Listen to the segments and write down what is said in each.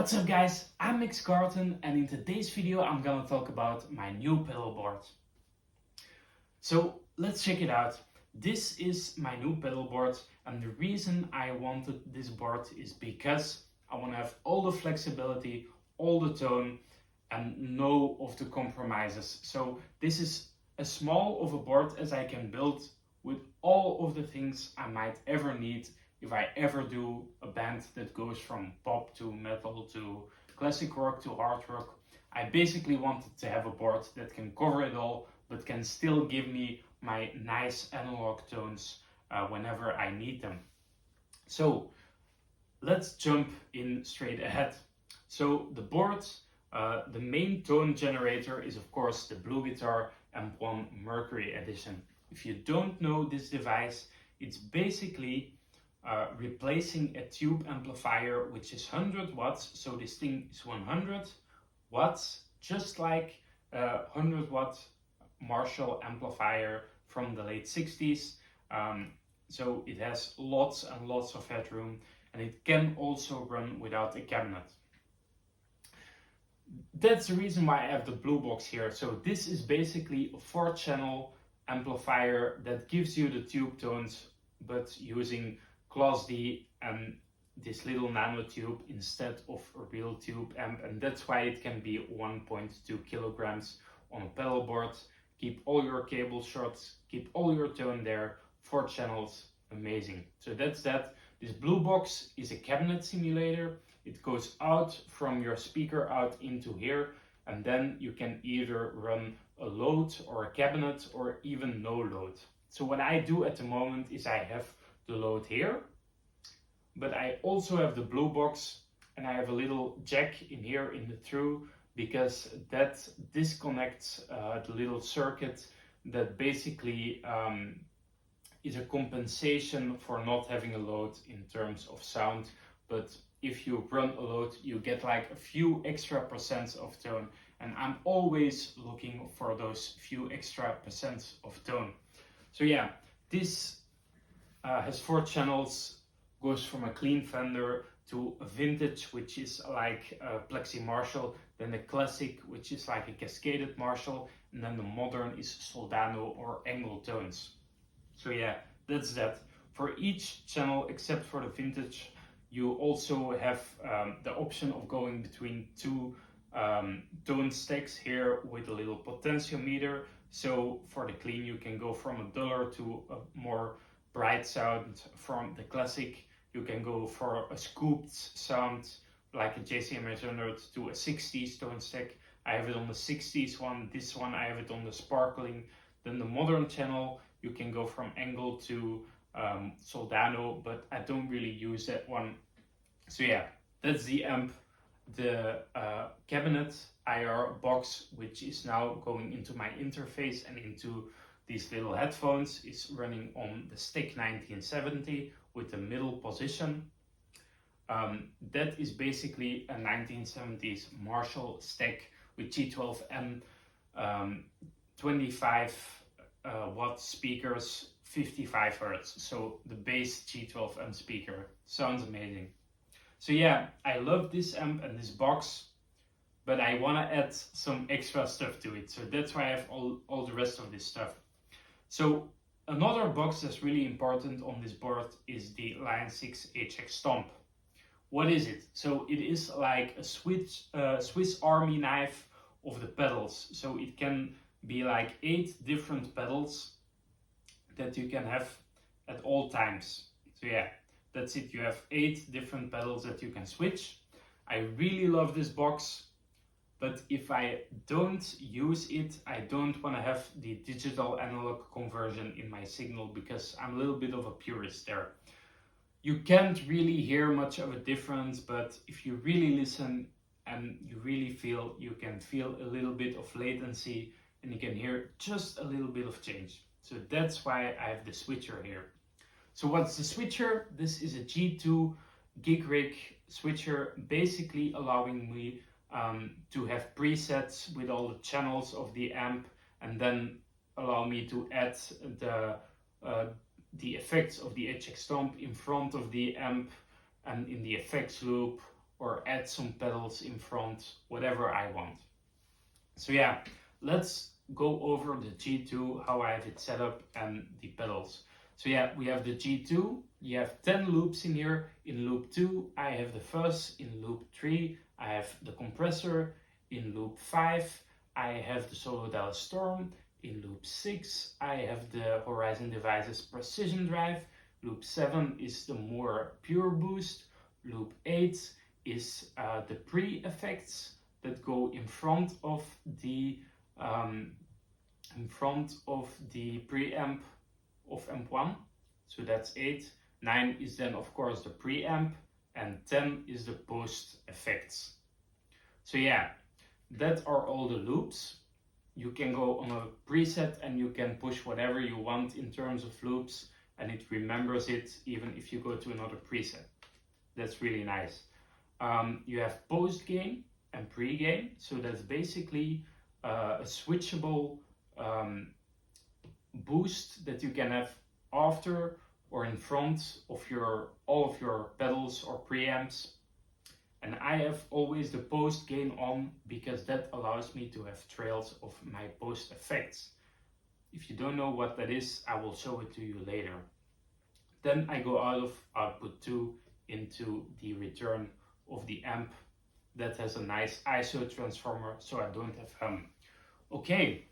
What's up guys, I'm Carton and in today's video I'm gonna talk about my new pedal board. So let's check it out. This is my new pedal board and the reason I wanted this board is because I want to have all the flexibility, all the tone and no of the compromises. So this is as small of a board as I can build with all of the things I might ever need if I ever do a band that goes from pop to metal to classic rock to hard rock. I basically wanted to have a board that can cover it all, but can still give me my nice analog tones whenever I need them. So let's jump in straight ahead. So the board, the main tone generator is of course the Blue Guitar AMP1 Mercury Edition. If you don't know this device, it's basically replacing a tube amplifier which is 100 watts, so this thing is 100 watts, just like a 100 watt Marshall amplifier from the late 60s. So it has lots and lots of headroom and it can also run without a cabinet. That's the reason why I have the blue box here. So this is basically a 4-channel amplifier that gives you the tube tones but using Class D and this little nano tube instead of a real tube amp, and that's why it can be 1.2 kilograms on a pedal board. Keep all your cables short, keep all your tone there, 4 channels, amazing. So that's that. This blue box is a cabinet simulator. It goes out from your speaker out into here, and then you can either run a load or a cabinet or even no load. So what I do at the moment is I have the load here, but I also have the blue box and I have a little jack in here in the through because that disconnects the little circuit that basically is a compensation for not having a load in terms of sound. But if you run a load, you get like a few extra percents of tone, and I'm always looking for those few extra percents of tone. So yeah, this has 4 channels, goes from a clean Fender to a vintage, which is like a Plexi Marshall, then the classic, which is like a cascaded Marshall, and then the modern is Soldano or Angle tones. So yeah, that's that. For each channel except for the vintage, you also have the option of going between 2 tone stacks here with a little potentiometer. So for the clean, you can go from a duller to a more bright sound. From the classic, you can go for a scooped sound like a JCM 800 to a 60s tone stack. I have it on the 60s one. This one I have it on the sparkling. Then the modern channel, you can go from Angle to Soldano, but I don't really use that one. So yeah, that's the amp. The cabinet IR box, which is now going into my interface and into these little headphones, is running on the stick 1970 with the middle position. That is basically a 1970s Marshall stack with G12M, 25 watt speakers, 55 hertz. So the base G12M speaker sounds amazing. So yeah, I love this amp and this box, but I want to add some extra stuff to it. So that's why I have all the rest of this stuff. So another box that's really important on this board is the Line 6 HX STOMP. What is it? So it is like a Swiss Army knife of the pedals. So it can be like 8 different pedals that you can have at all times. So yeah, that's it. You have 8 different pedals that you can switch. I really love this box. But if I don't use it, I don't want to have the digital analog conversion in my signal because I'm a little bit of a purist there. You can't really hear much of a difference, but if you really listen and you really feel, you can feel a little bit of latency and you can hear just a little bit of change. So that's why I have the switcher here. So what's the switcher? This is a G2 gigrig switcher, basically allowing me to have presets with all the channels of the amp and then allow me to add the effects of the HX STOMP in front of the amp and in the effects loop or add some pedals in front, whatever I want. So yeah, let's go over the G2, how I have it set up, and the pedals. So yeah, we have the G2, you have 10 loops in here. In loop 2, I have the fuzz. In loop 3, I have the compressor. In loop 5, I have the Solo Dallas Storm. In loop 6, I have the Horizon Devices Precision Drive. Loop 7 is the more pure boost. Loop 8 is the pre-effects that go in front of the preamp of AMP1. So that's 8. 9 is then of course the preamp, and 10 is the post effects. So yeah, that are all the loops. You can go on a preset and you can push whatever you want in terms of loops, and it remembers it even if you go to another preset. That's really nice. You have post gain and pre-gain, so that's basically a switchable boost that you can have after or in front of all of your pedals or preamps. And I have always the post gain on because that allows me to have trails of my post effects. If you don't know what that is, I will show it to you later. Then I go out of output 2 into the return of the amp that has a nice ISO transformer, so I don't have hum. Okay,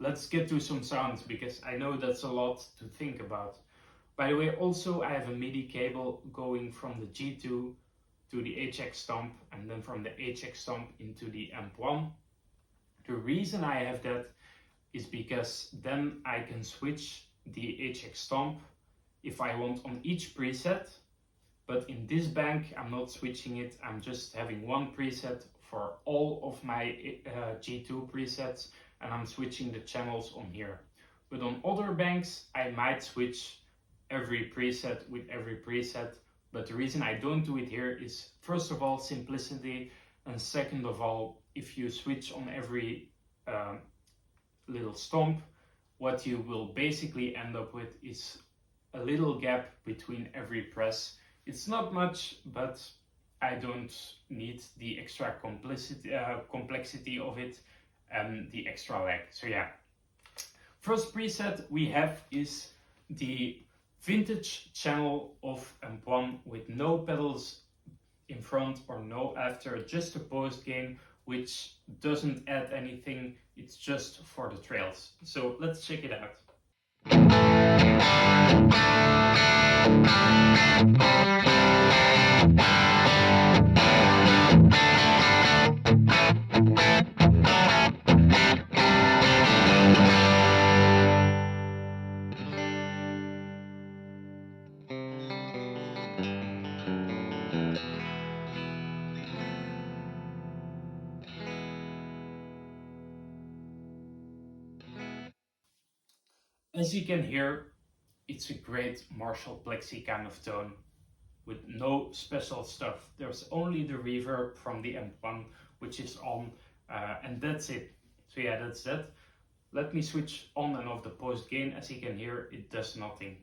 let's get to some sounds because I know that's a lot to think about. By the way, also I have a MIDI cable going from the G2 to the HX STOMP, and then from the HX STOMP into the AMP1. The reason I have that is because then I can switch the HX STOMP if I want on each preset. But in this bank, I'm not switching it. I'm just having one preset for all of my G2 presets, and I'm switching the channels on here. But on other banks, I might switch every preset with every preset. But the reason I don't do it here is, first of all, simplicity, and second of all, if you switch on every little stomp, what you will basically end up with is a little gap between every press. It's not much, but I don't need the extra complexity of it and the extra lag. So yeah, first preset we have is the vintage channel of AMP1 with no pedals in front or no after, just a post gain, which doesn't add anything, it's just for the trails. So let's check it out. As you can hear, it's a great Marshall Plexi kind of tone with no special stuff. There's only the reverb from the AMP1 which is on, and that's it. So yeah, that's that. Let me switch on and off the post gain. As you can hear, it does nothing.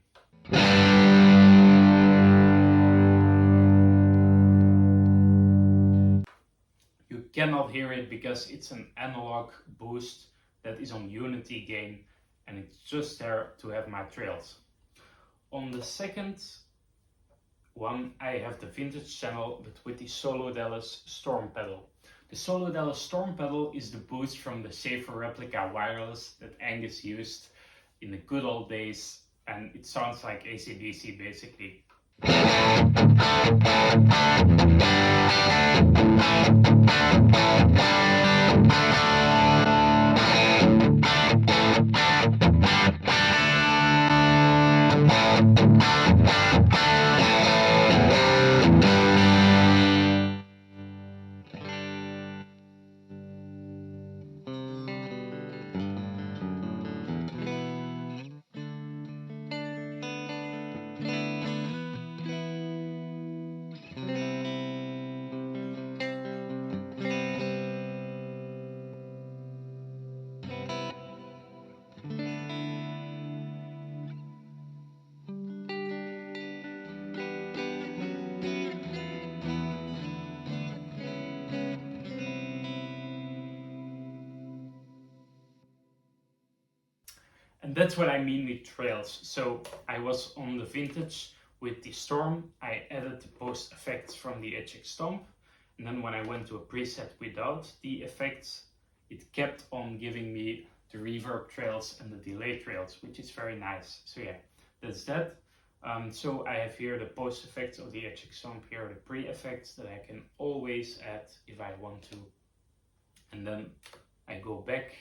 You cannot hear it because it's an analog boost that is on unity gain, and it's just there to have my trails. On the second one, I have the vintage channel, but with the Solo Dallas Storm pedal. The Solo Dallas Storm pedal is the boost from the Safer Replica wireless that Angus used in the good old days, and it sounds like AC/DC basically. And that's what I mean with trails. So I was on the vintage with the Storm, I added the post effects from the HX STOMP, and then when I went to a preset without the effects, it kept on giving me the reverb trails and the delay trails, which is very nice. So yeah, that's that. So I have here the post effects of the HX STOMP, here are the pre-effects that I can always add if I want to. And then I go back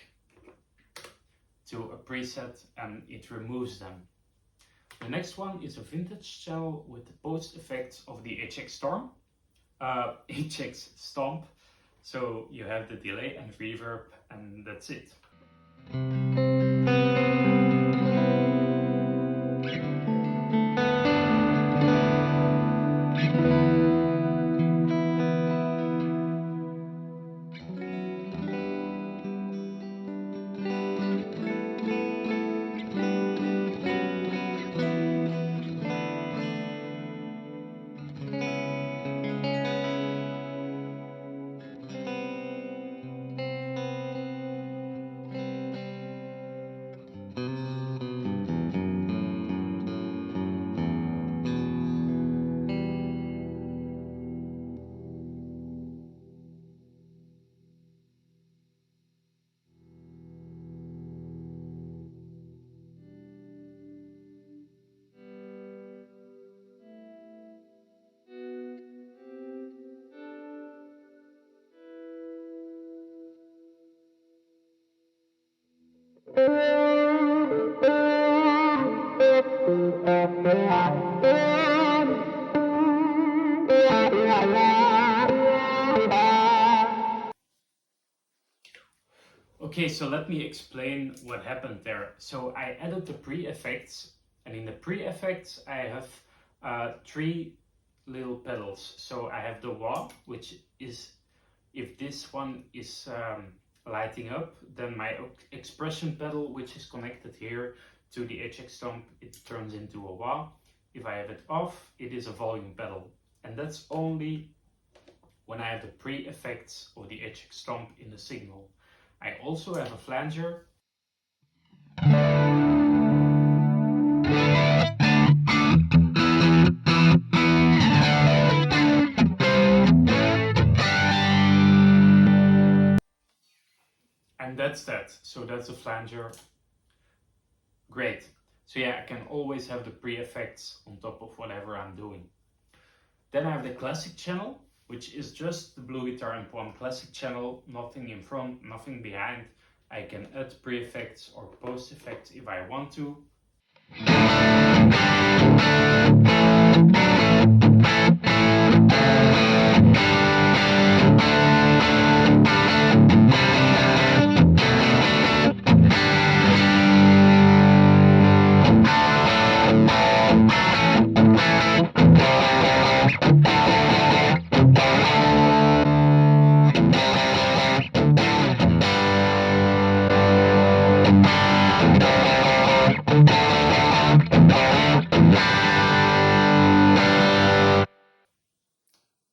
to a preset and it removes them. The next one is a vintage channel with the post effects of the HX STOMP. So you have the delay and reverb, and that's it. Okay, so let me explain what happened there. So I added the pre-effects, and in the pre-effects I have 3 little pedals. So I have the wah, which is, if this one is lighting up, then my expression pedal, which is connected here to the HX STOMP, it turns into a wah. If I have it off, it is a volume pedal. And that's only when I have the pre-effects of the HX STOMP in the signal. I also have a flanger. And that's that. So that's a flanger. Great. So yeah, I can always have the pre-effects on top of whatever I'm doing. Then I have the classic channel, which is just the Blue Guitar AMP1 classic channel, nothing in front, nothing behind. I can add pre-effects or post effects if I want to.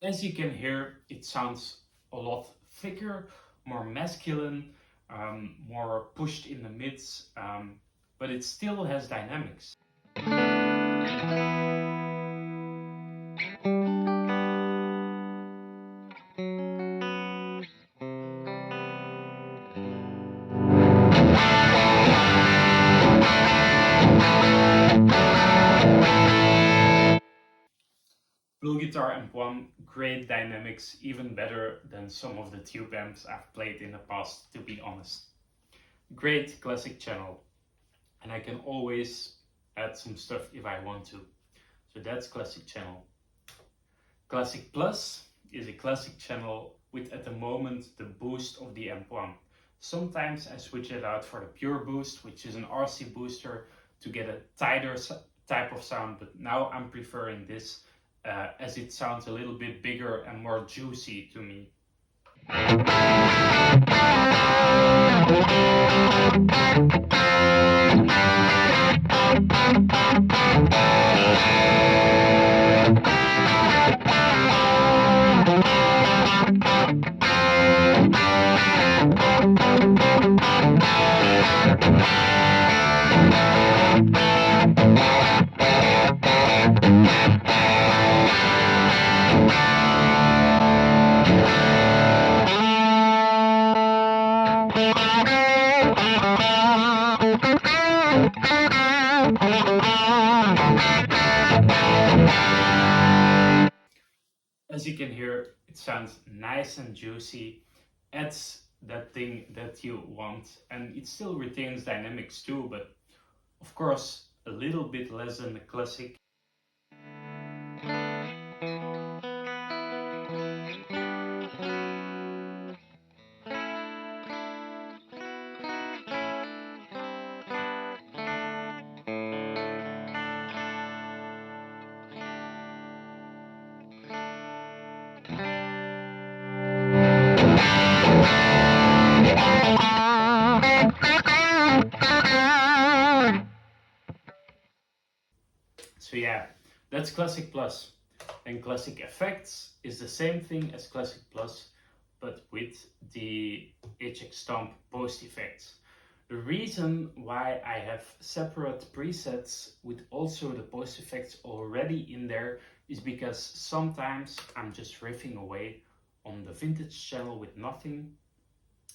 As you can hear, it sounds a lot thicker, more masculine, more pushed in the mids, but it still has dynamics. Blue Guitar AMP1, great dynamics, even better than some of the tube amps I've played in the past, to be honest. Great classic channel, and I can always add some stuff if I want to. So that's classic channel. Classic Plus is a classic channel with, at the moment, the boost of the AMP1. Sometimes I switch it out for the pure boost, which is an RC booster, to get a tighter type of sound, but now I'm preferring this as it sounds a little bit bigger and more juicy to me. As you can hear, it sounds nice and juicy, adds that thing that you want, and it still retains dynamics too, but of course a little bit less than the classic. So yeah, that's Classic Plus. And Classic Effects is the same thing as Classic Plus, but with the HX STOMP post effects. The reason why I have separate presets with also the post effects already in there is because sometimes I'm just riffing away on the vintage channel with nothing,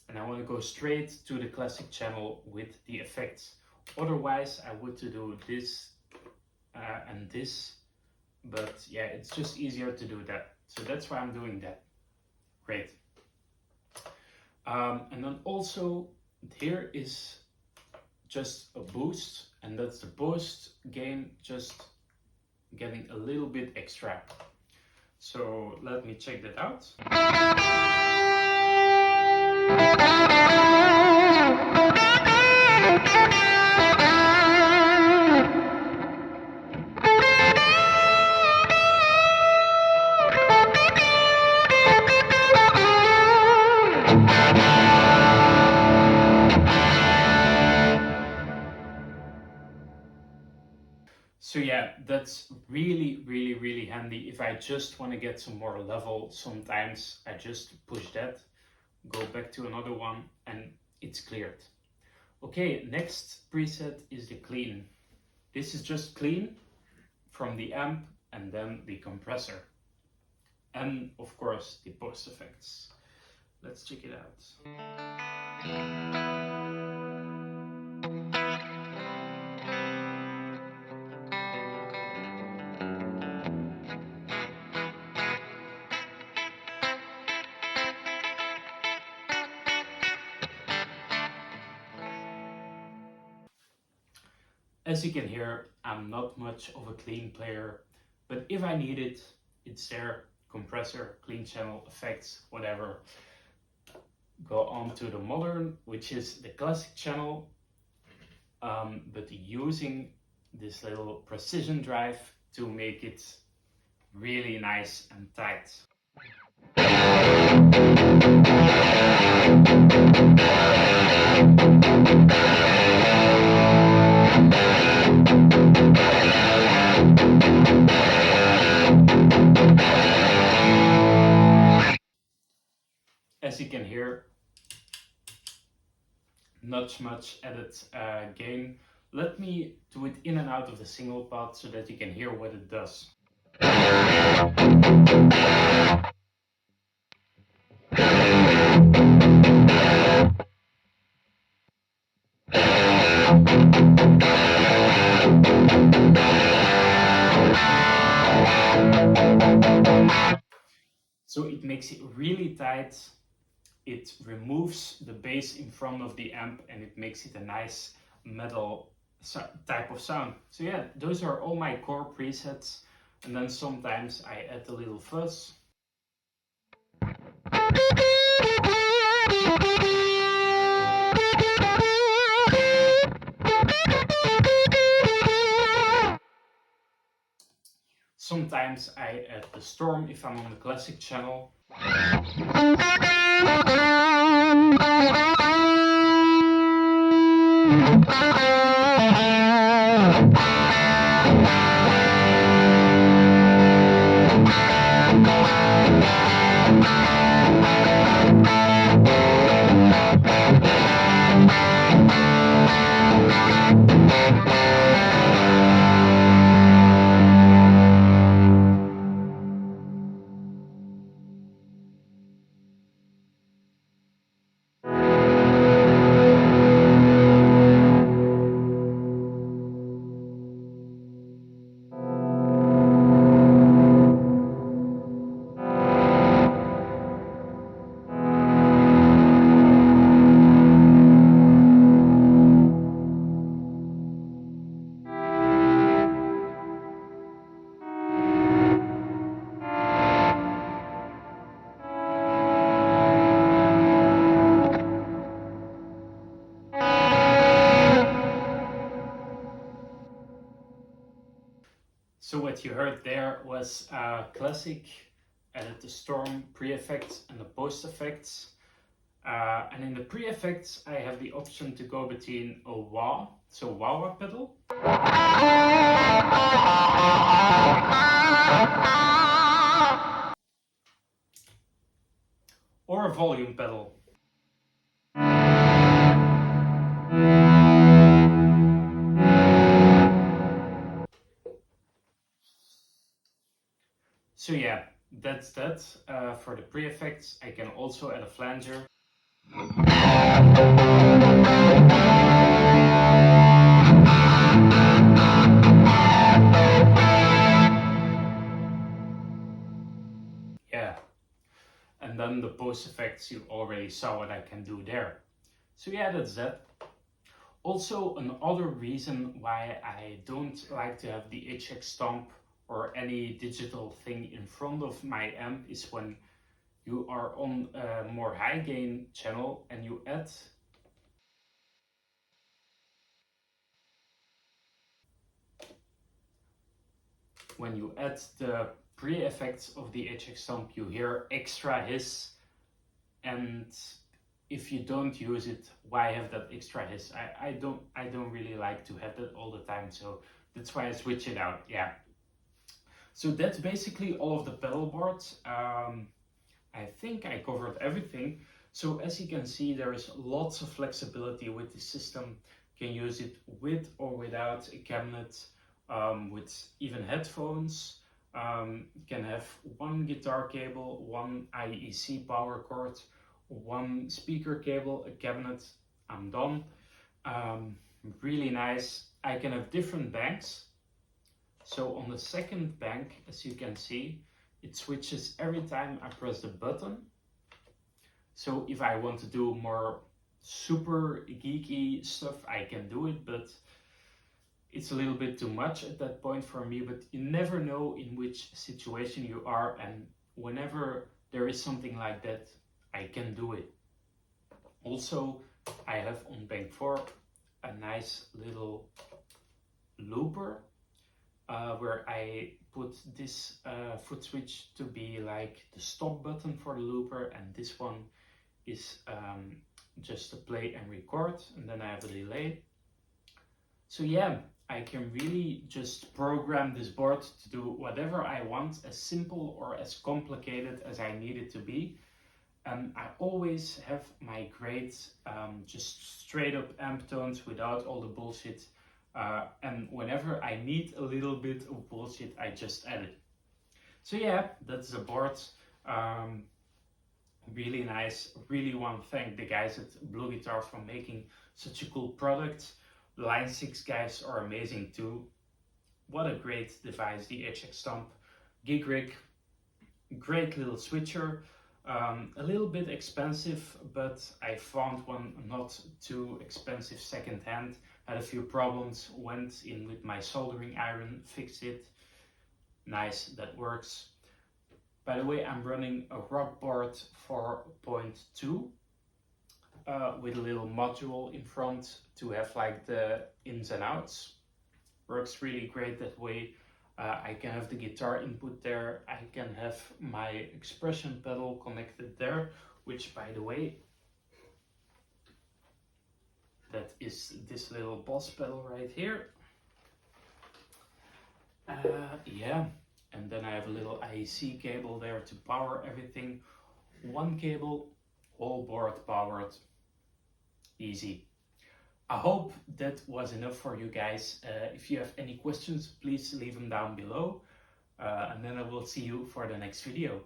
and I want to go straight to the classic channel with the effects. Otherwise I would do this and this, but yeah, it's just easier to do that, so that's why I'm doing that. Great. And then also here is just a boost, and that's the boost gain just getting a little bit extra. So let me check that out. So yeah, that's really handy if I just want to get some more level. Sometimes I just push that, go back to another one, and it's cleared. Okay, next preset is the clean. This is just clean from the amp and then the compressor. And of course the post effects. Let's check it out. As you can hear, I'm not much of a clean player, but if I need it, it's there. Compressor, clean channel, effects, whatever. Go on to the modern, which is the classic channel, but using this little precision drive to make it really nice and tight. As you can hear, not much added gain. Let me do it in and out of the single pot so that you can hear what it does. So it makes it really tight. It removes the bass in front of the amp and it makes it a nice metal type of sound. So yeah, those are all my core presets, and then sometimes I add a little fuzz. Sometimes I add the storm if I'm on the classic channel. what you heard there was classic, added the storm pre-effects and the post-effects. And in the pre-effects, I have the option to go between a wah, so wah-wah pedal, or a volume pedal. So yeah, that's that for the pre-effects. I can also add a flanger. Yeah, and then the post effects, you already saw what I can do there. So yeah, that's that. Also, another reason why I don't like to have the HX STOMP or any digital thing in front of my amp is when you are on a more high gain channel and you add the pre-effects of the HX STOMP, you hear extra hiss, and if you don't use it, why have that extra hiss? I don't really like to have that all the time, so that's why I switch it out. Yeah. So that's basically all of the pedal boards. I think I covered everything. So as you can see, there is lots of flexibility with the system. You can use it with or without a cabinet, with even headphones. You can have one guitar cable, one IEC power cord, one speaker cable, a cabinet. I'm done. Really nice. I can have different banks. So on the second bank, as you can see, it switches every time I press the button. So if I want to do more super geeky stuff, I can do it, but it's a little bit too much at that point for me. But you never know in which situation you are, and whenever there is something like that, I can do it. Also, I have on bank 4 a nice little looper where I put this foot switch to be like the stop button for the looper, and this one is just to play and record, and then I have a delay. So yeah, I can really just program this board to do whatever I want, as simple or as complicated as I need it to be. And I always have my great just straight up amp tones without all the bullshit. And whenever I need a little bit of bullshit, I just add it. So yeah, that's the board. Really nice. Really want to thank the guys at Blue Guitar for making such a cool product. The Line 6 guys are amazing too. What a great device, the HX STOMP. GIGRIG, great little switcher. A little bit expensive, but I found one not too expensive second-hand. Had a few problems, went in with my soldering iron, fixed it. Nice, that works. By the way, I'm running a Rockboard 4.2 with a little module in front to have like the ins and outs. Works really great that way. I can have the guitar input there. I can have my expression pedal connected there, which by the way, that is this little boss pedal right here. Yeah, and then I have a little IEC cable there to power everything. One cable, all board powered. Easy. I hope that was enough for you guys. If you have any questions, please leave them down below. And then I will see you for the next video.